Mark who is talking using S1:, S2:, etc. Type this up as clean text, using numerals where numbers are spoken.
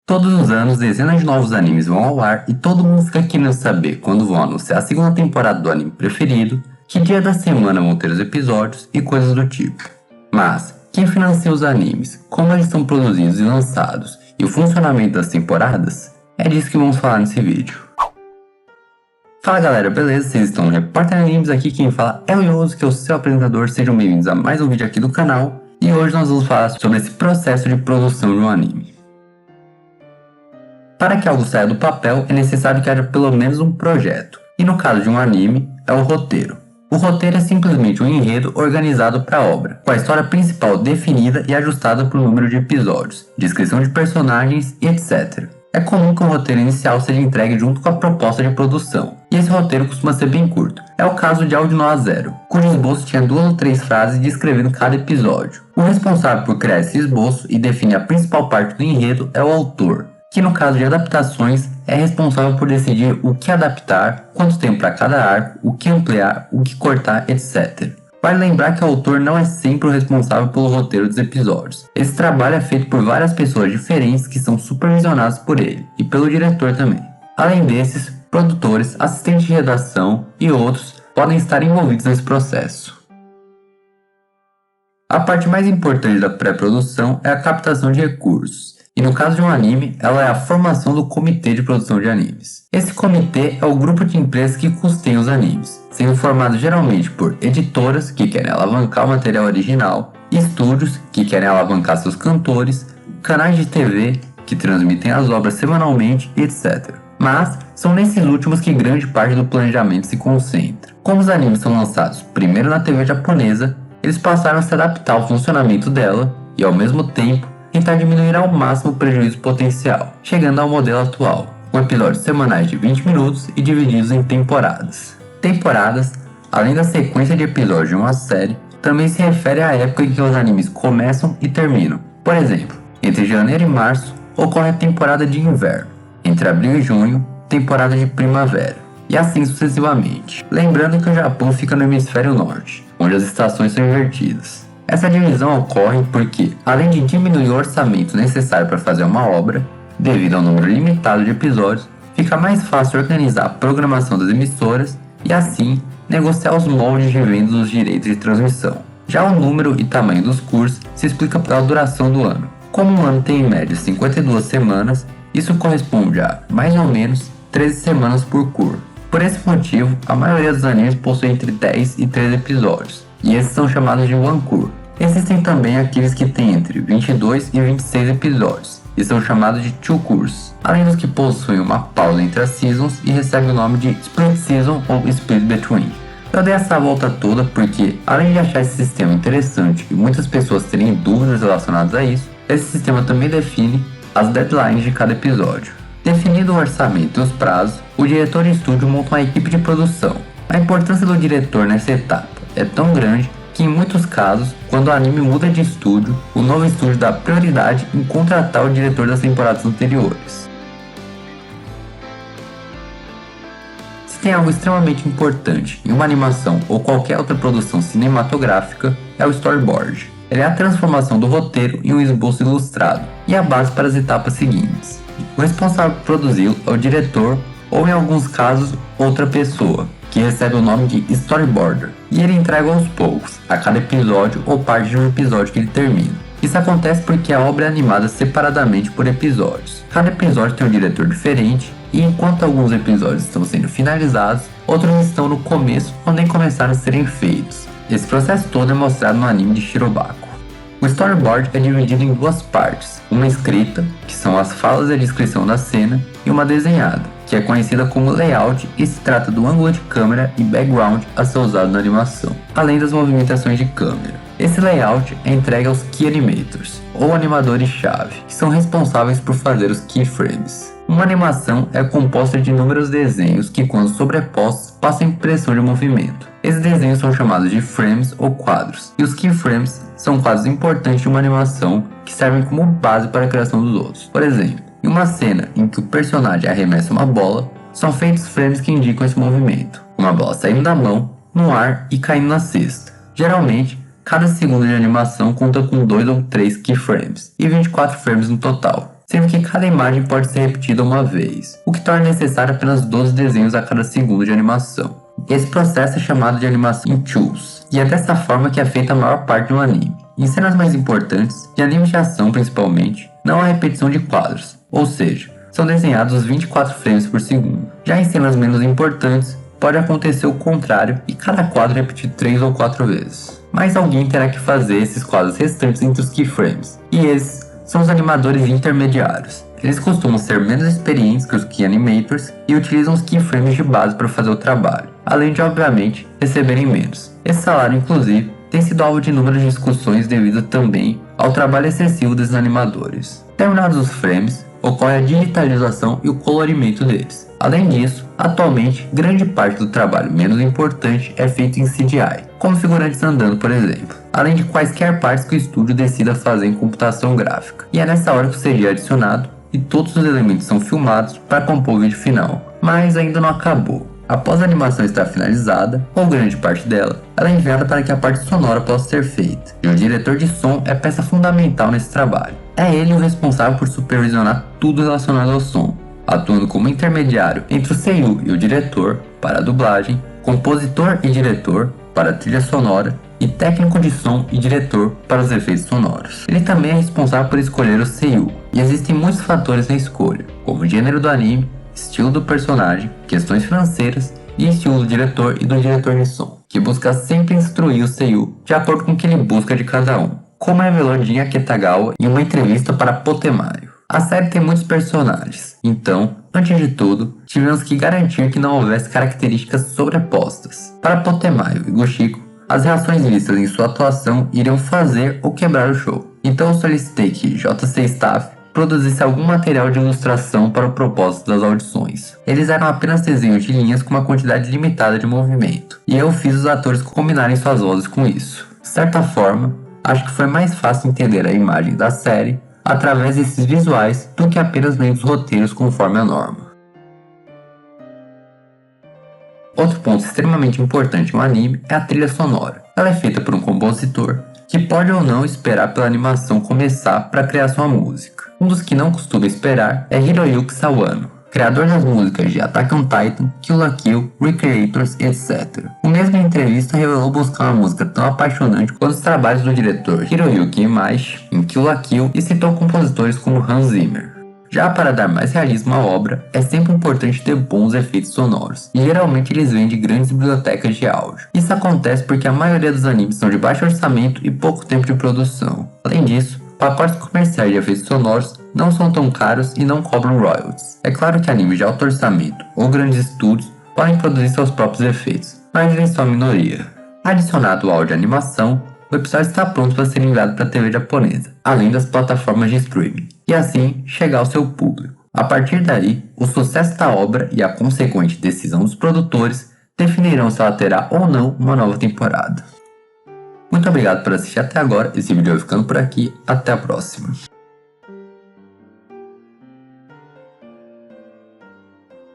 S1: Todos os anos, dezenas de novos animes vão ao ar e todo mundo fica querendo saber quando vão anunciar a segunda temporada do anime preferido, que dia da semana vão ter os episódios e coisas do tipo. Mas, quem financia os animes, como eles são produzidos e lançados e o funcionamento das temporadas? É disso que vamos falar nesse vídeo. Fala galera, beleza? Vocês estão no Repórter Animes, aqui quem fala é o Yoso, que é o seu apresentador. Sejam bem-vindos a mais um vídeo aqui do canal. E hoje nós vamos falar sobre esse processo de produção de um anime. Para que algo saia do papel, é necessário que haja pelo menos um projeto. E no caso de um anime, é o roteiro. O roteiro é simplesmente um enredo organizado para a obra, com a história principal definida e ajustada para o número de episódios, descrição de personagens e etc. É comum que o roteiro inicial seja entregue junto com a proposta de produção, e esse roteiro costuma ser bem curto. É o caso de Audinoa Zero, cujo esboço tinha 2 ou 3 frases descrevendo cada episódio. O responsável por criar esse esboço e definir a principal parte do enredo é o autor, que no caso de adaptações é responsável por decidir o que adaptar, quanto tempo para cada arco, o que ampliar, o que cortar, etc. Vale lembrar que o autor não é sempre o responsável pelo roteiro dos episódios. Esse trabalho é feito por várias pessoas diferentes que são supervisionadas por ele, e pelo diretor também. Além desses, produtores, assistentes de redação e outros podem estar envolvidos nesse processo. A parte mais importante da pré-produção é a captação de recursos. E no caso de um anime, ela é a formação do comitê de produção de animes. Esse comitê é o grupo de empresas que custeiam os animes, sendo formado geralmente por editoras, que querem alavancar o material original, estúdios, que querem alavancar seus cantores, canais de TV, que transmitem as obras semanalmente, etc. Mas são nesses últimos que grande parte do planejamento se concentra. Como os animes são lançados primeiro na TV japonesa, eles passaram a se adaptar ao funcionamento dela e, ao mesmo tempo, tentar diminuir ao máximo o prejuízo potencial, chegando ao modelo atual, com episódios semanais de 20 minutos e divididos em temporadas. Temporadas, além da sequência de episódios de uma série, também se refere à época em que os animes começam e terminam. Por exemplo, entre janeiro e março ocorre a temporada de inverno, entre abril e junho, temporada de primavera, e assim sucessivamente. Lembrando que o Japão fica no hemisfério norte, onde as estações são invertidas. Essa divisão ocorre porque, além de diminuir o orçamento necessário para fazer uma obra, devido ao número limitado de episódios, fica mais fácil organizar a programação das emissoras e, assim, negociar os moldes de venda dos direitos de transmissão. Já o número e tamanho dos cursos se explica pela duração do ano. Como um ano tem em média 52 semanas, isso corresponde a, mais ou menos, 13 semanas por curso. Por esse motivo, a maioria dos animes possui entre 10 e 13 episódios, e esses são chamados de one cour. Existem também aqueles que têm entre 22 e 26 episódios, e são chamados de two cours, além dos que possuem uma pausa entre as seasons e recebem o nome de split season ou split between. Eu dei essa volta toda porque, além de achar esse sistema interessante e muitas pessoas terem dúvidas relacionadas a isso, esse sistema também define as deadlines de cada episódio. Definido o orçamento e os prazos, o diretor e estúdio montam uma equipe de produção. A importância do diretor nessa etapa é tão grande que, em muitos casos, quando o anime muda de estúdio, o novo estúdio dá prioridade em contratar o diretor das temporadas anteriores. Se tem algo extremamente importante em uma animação ou qualquer outra produção cinematográfica, é o storyboard. Ele é a transformação do roteiro em um esboço ilustrado e a base para as etapas seguintes. O responsável por produzi-lo é o diretor ou, em alguns casos, outra pessoa, que recebe o nome de storyboarder, e ele entrega aos poucos, a cada episódio ou parte de um episódio que ele termina. Isso acontece porque a obra é animada separadamente por episódios. Cada episódio tem um diretor diferente, e enquanto alguns episódios estão sendo finalizados, outros estão no começo ou nem começaram a serem feitos. Esse processo todo é mostrado no anime de Shirobako. O storyboard é dividido em 2 partes, uma escrita, que são as falas e a descrição da cena, e uma desenhada, que é conhecida como layout e se trata do ângulo de câmera e background a ser usado na animação, além das movimentações de câmera. Esse layout é entregue aos Key Animators, ou animadores-chave, que são responsáveis por fazer os keyframes. Uma animação é composta de inúmeros desenhos que, quando sobrepostos, passam a impressão de movimento. Esses desenhos são chamados de frames ou quadros, e os keyframes são quadros importantes de uma animação que servem como base para a criação dos outros. Por exemplo, em uma cena em que o personagem arremessa uma bola, são feitos frames que indicam esse movimento. Uma bola saindo da mão, no ar e caindo na cesta. Geralmente, cada segundo de animação conta com 2 ou 3 keyframes e 24 frames no total. sendo que cada imagem pode ser repetida uma vez, o que torna necessário apenas 12 desenhos a cada segundo de animação. Esse processo é chamado de animação in twos, e é dessa forma que é feita a maior parte de um anime. Em cenas mais importantes, de animes de ação principalmente, não há repetição de quadros, ou seja, são desenhados 24 frames por segundo. Já em cenas menos importantes, pode acontecer o contrário e cada quadro repetir 3 ou 4 vezes. Mas alguém terá que fazer esses quadros restantes entre os keyframes, e esses são os animadores intermediários. Eles costumam ser menos experientes que os key animators e utilizam os keyframes de base para fazer o trabalho, além de, obviamente, receberem menos. Esse salário, inclusive, tem sido alvo de inúmeras discussões devido também ao trabalho excessivo dos animadores. Terminados os frames, ocorre a digitalização e o colorimento deles. Além disso, atualmente, grande parte do trabalho menos importante é feito em CGI, como figurantes andando, por exemplo, além de quaisquer partes que o estúdio decida fazer em computação gráfica. E é nessa hora que o CGI é adicionado e todos os elementos são filmados para compor o vídeo final. Mas ainda não acabou. Após a animação estar finalizada, ou grande parte dela, ela é enviada para que a parte sonora possa ser feita, e o diretor de som é peça fundamental nesse trabalho. É ele o responsável por supervisionar tudo relacionado ao som, atuando como intermediário entre o seiyuu e o diretor para a dublagem, compositor e diretor para a trilha sonora e técnico de som e diretor para os efeitos sonoros. Ele também é responsável por escolher o seiyuu, e existem muitos fatores na escolha, como o gênero do anime, estilo do personagem, questões financeiras e estilo do diretor e do diretor de som, que busca sempre instruir o seiyuu de acordo com o que ele busca de cada um, como revelou Jin Aketagawa em uma entrevista para Potemaio. A série tem muitos personagens, então, antes de tudo, tivemos que garantir que não houvesse características sobrepostas. Para Potemaio e Goshiko, as reações vistas em sua atuação iriam fazer ou quebrar o show. Então eu solicitei que JC Staff produzisse algum material de ilustração para o propósito das audições. Eles eram apenas desenhos de linhas com uma quantidade limitada de movimento, e eu fiz os atores combinarem suas vozes com isso. De certa forma, acho que foi mais fácil entender a imagem da série através desses visuais do que apenas lendo os roteiros conforme a norma. Outro ponto extremamente importante no anime é a trilha sonora. Ela é feita por um compositor que pode ou não esperar pela animação começar para criar sua música. Um dos que não costuma esperar é Hiroyuki Sawano, criador das músicas de Attack on Titan, Kill la Kill, Recreators, etc. O mesmo em entrevista revelou buscar uma música tão apaixonante quanto os trabalhos do diretor Hiroyuki Imaishi em Kill la Kill e citou compositores como Hans Zimmer. Já para dar mais realismo à obra, é sempre importante ter bons efeitos sonoros, e geralmente eles vêm de grandes bibliotecas de áudio. Isso acontece porque a maioria dos animes são de baixo orçamento e pouco tempo de produção. Além disso, pacotes comerciais de efeitos sonoros não são tão caros e não cobram royalties. É claro que animes de alto orçamento ou grandes estúdios podem produzir seus próprios efeitos, mas eles são a minoria. Adicionado o áudio e animação, o episódio está pronto para ser enviado para a TV japonesa, além das plataformas de streaming, e assim chegar ao seu público. A partir daí, o sucesso da obra e a consequente decisão dos produtores definirão se ela terá ou não uma nova temporada. Muito obrigado por assistir até agora, esse vídeo vai ficando por aqui, até a próxima.